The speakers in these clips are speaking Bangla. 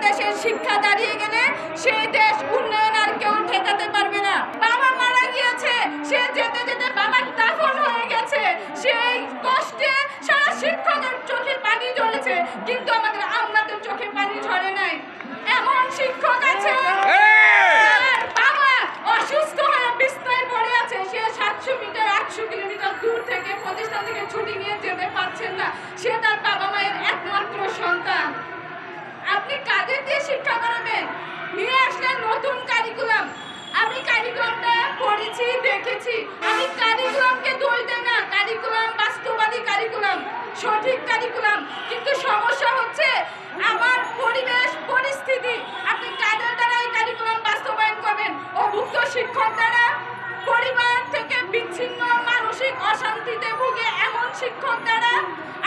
বাংলাদেশের শিক্ষা দাঁড়িয়ে গেলে সেই দেশ উন্নয়ন আর কেউ ঠেকাতে পারবে না। বাবা মারা গিয়েছে, সে যেতে যেতে বাবার দাফন হয়ে গেছে, সেই কষ্টে সারা শিক্ষকের চোখে পানি ঝরেছে, কিন্তু আমাদের আমলাদের চোখে পানি ঝরে নাই। এমন শিক্ষক আছে বাবা অসুস্থ হয়ে বিছানায় পড়ে আছে, সে 700 মিটার 800 কিলোমিটার দূর থেকে প্রতিষ্ঠান থেকে ছুটি নিয়ে যেতে পারছেন না, সে তার বাবা মায়ের একমাত্র সন্তান। আপনি কাদের দিয়ে শিক্ষা করাবেন? নিয়ে আসলেন নতুন কারিকুলাম। আমি কারিকুলামটা পড়েছি, দেখেছি। আমি কারিকুলামকে দোষ দেই না, কারিকুলাম বাস্তববাদী কারিকুলাম, সঠিক কারিকুলাম, কিন্তু সমস্যা হচ্ছে আমার পরিবেশ পরিস্থিতি। আপনি কাদের দ্বারা এই কারিকুলাম বাস্তবায়ন করবেন? অভুক্ত শিক্ষক দ্বারা, পরিবার থেকে বিচ্ছিন্ন মানসিক অশান্তিতে ভুগে এমন শিক্ষক দ্বারা।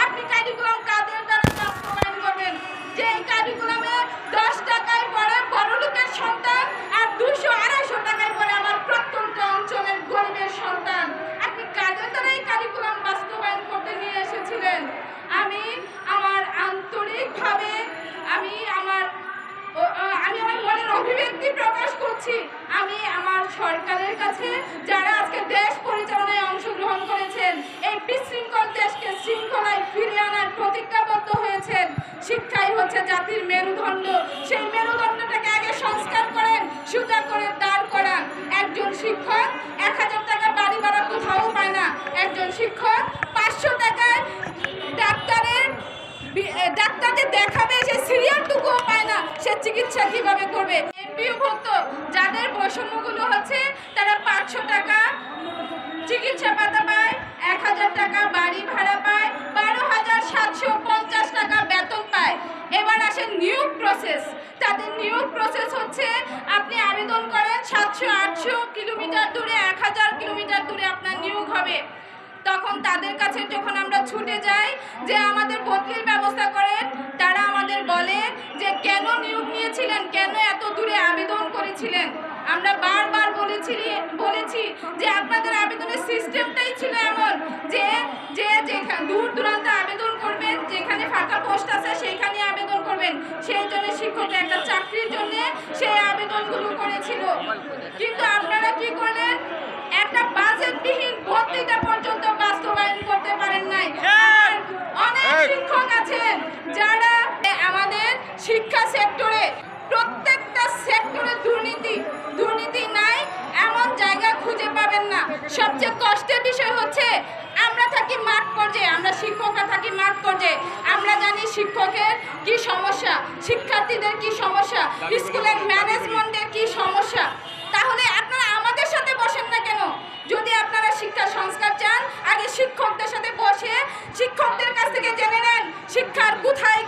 আপনি কারিকুলাম কাদের দ্বারা বাস্তবায়ন করবেন? যে কারিকুলামে 10 টাকায় পড়ে বড়লোকের সন্তান আর 200-250 টাকায় পড়ে আমার প্রত্যন্ত অঞ্চলের গরিবের সন্তান। আপনি কাদের দ্বারা এই কারিকুলাম বাস্তবায়ন করতে নিয়ে এসেছিলেন? আমি আমার আন্তরিকভাবে আমি আমার মনের অভিব্যক্তি প্রকাশ করছি। আমি আমার সরকারের কাছে, যারা আজকে দেশ পরিচালনায় অংশগ্রহণ করেছেন, এই বিশৃঙ্খল দেশকে শৃঙ্খলায় ফিরিয়ে আনার প্রতিজ্ঞাবদ্ধ হয়েছেন। শিক্ষাই হচ্ছে জাতির মেরুদণ্ড, সেই মেরুদণ্ডটাকে আগে সংস্কার করেন, সোজা করে দাঁড় করান। একজন শিক্ষক 1000 টাকা বাড়ি ভাড়া কোথাও পায় না, একজন শিক্ষক 500 টাকায় ডাক্তারকে দেখাবে, সে সিরিয়ালটুকুও পায় না, সে চিকিৎসা কিভাবে করবে? এমপিওভুক্ত যাদের বৈষম্যগুলো হচ্ছে, তারা 500 টাকা চিকিৎসা ভাতা পায়, 1000 টাকা বাড়ি ভাড়া পায়, 12,750 টাকা বেতন পায়। এবার আসেন নিয়োগ প্রসেস। তাদের নিয়োগ প্রসেস হচ্ছে, আপনি আবেদন করেন 700-800 কিলোমিটার দূরে, 1000 কিলোমিটার দূরে আপনার নিয়োগ হবে। তখন তাদের কাছে যখন আমরা ছুটে যাই যে আমাদের বদলির ব্যবস্থা করেন, তারা আমাদের বলে যে কেন নিয়োগ নিয়েছিলেন, কেন এত দূরে আবেদন করেছিলেন। আমরা বারবার বলেছি যে আপনাদের আবেদনের সিস্টেমটাই ছিল এমন যে যেখানে দূর দূরান্তে আবেদন করবেন, যেখানে ফাঁকা পোস্ট আছে সেইখানে আবেদন করবেন। সেই জন্য শিক্ষকের একটা চাকরির জন্য সেই আবেদনগুলো করেছিল। কিন্তু আপনারা কি করলেন? একটা বাজেটবিহীন ভর্তিটা পর্যন্ত বাস্তবায়ন করতে পারেন নাই। অনেক শিক্ষক আছেন যারা আমাদের শিক্ষা সেক্টরে, প্রত্যেকটা সেক্টরে দুর্নীতি নাই এমন জায়গা খুঁজে পাবেন না। সবচেয়ে কষ্টের বিষয় হচ্ছে আমরা থাকি মাঠ পর্যায়ে, আমরা শিক্ষকরা থাকি মাঠ পর্যায়ে। আমরা জানি শিক্ষকের কি সমস্যা, শিক্ষার্থীদের কি সমস্যা, স্কুলের ম্যানেজমেন্টের কি সমস্যা। তাহলে আপনারা আমাদের সাথে বসেন না কেন? যদি আপনারা শিক্ষা সংস্কার চান, আগে শিক্ষকদের সাথে বসে শিক্ষকদের কাছ থেকে জেনে নেন শিক্ষার কোথায়